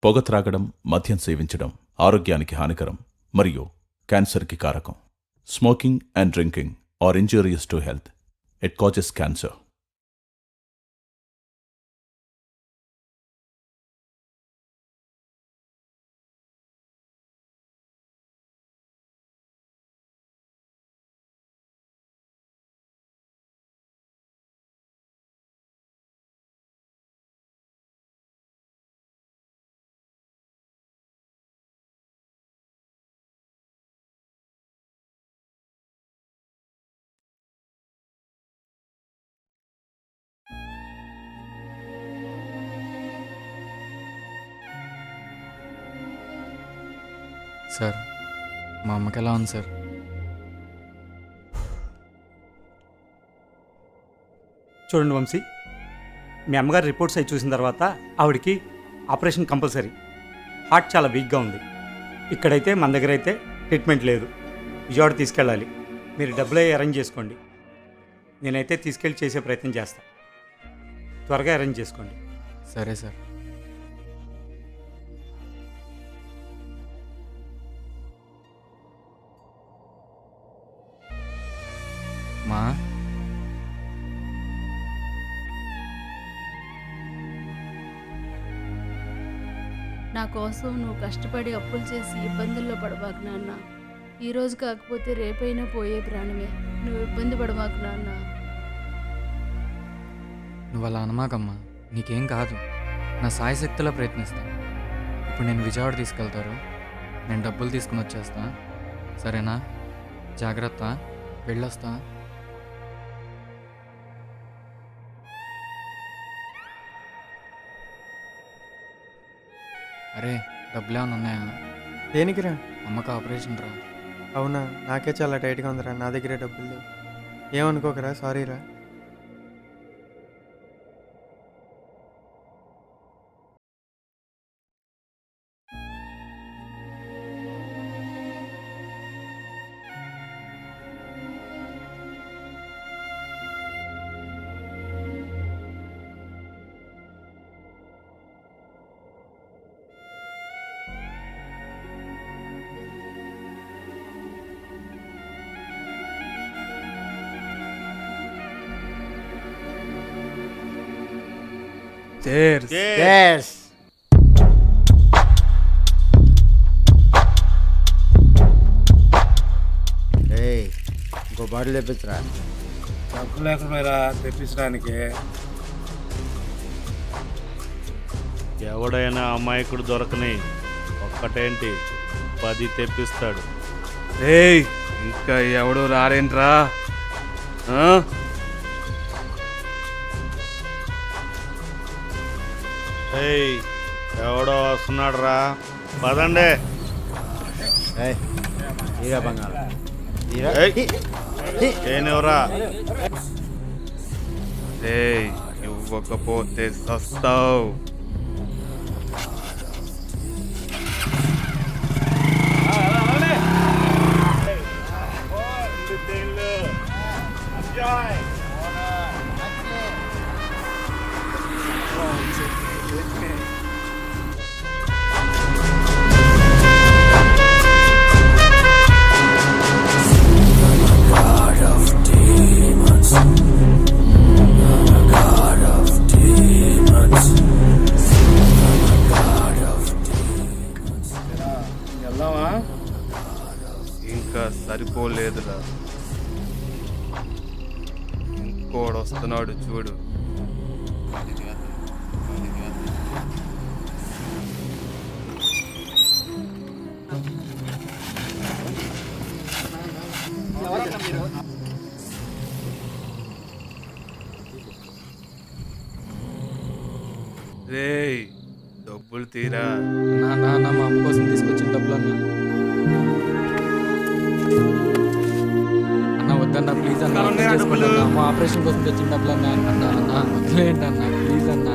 పొగ త్రాగడం, మద్యం సేవించడం ఆరోగ్యానికి హానికరం మరియు క్యాన్సర్కి కారకం. Smoking and drinking are injurious to health. It causes cancer. Sir, మా అమ్మకి ఎలా ఉంది సార్? చూడండి వంశీ, మీ అమ్మగారి రిపోర్ట్స్ అవి చూసిన తర్వాత ఆవిడకి ఆపరేషన్ కంపల్సరీ. హార్ట్ చాలా వీక్గా ఉంది. ఇక్కడైతే మన దగ్గర అయితే ట్రీట్మెంట్ లేదు. విజయవాడ తీసుకెళ్ళాలి. మీరు డబ్బులు అరేంజ్ చేసుకోండి. నేనైతే తీసుకెళ్ళి చేసే ప్రయత్నం చేస్తాను. త్వరగా అరేంజ్ చేసుకోండి. సరే సార్. మా నా కోసం నువ్వు కష్టపడి అప్పులు చేసి ఇబ్బందుల్లో పడబాకు నాన్న. ఈరోజు కాకపోతే రేపైనా పోయే ప్రాణమే. నువ్వు ఇబ్బంది పడబాకు నాన్న. నువ్వు అలా అనమాకమ్మా, నీకేం కాదు. నా సాయశక్తిలో ప్రయత్నిస్తా. ఇప్పుడు నేను విజయవాడ తీసుకెళ్తారు, నేను డబ్బులు తీసుకుని వచ్చేస్తా. సరేనా? జాగ్రత్త, వెళ్ళొస్తా. అరే, డబ్బులు ఏమైనా ఉన్నాయా? దేనికిరా? అమ్మకి ఆపరేషన్ రా. అవునా, నాకే చాలా టైట్గా ఉందిరా. నా దగ్గరే డబ్బులు లేవు. ఏమనుకోకరా, సారీరా. Cheers. Yes. ఇంకో బాటిల్ తెప్పించరా. డబ్బు లేకపోయినా తెప్పించడానికి. ఎవడైనా అమాయకుడు దొరకని ఒక్కటేంటి 10 తెప్పిస్తాడు. ఏయ్, ఇంకా ఎవడు రారేంట్రా? ఏయ్, ఎవడో వస్తున్నాడు రా, పదండి. ఏనివరా? ఏయ్, ఇవ్వకపోతే సస్తావు. ఇంకా సరిపోలేదురా, ఇంకోడు వస్తున్నాడు చూడు. రేయ్, డబ్బులు తీరా. నా మా అమ్మ కోసం తీసుకొచ్చిన డబ్బులు అన్నా. అన్న వద్దన్నా, ప్లీజ్ అన్న. అమ్మ ఆపరేషన్ కోసం తెచ్చిన డబ్బులు అన్నా. అన్న వదిలేయండి అన్న, ప్లీజ్ అన్నా.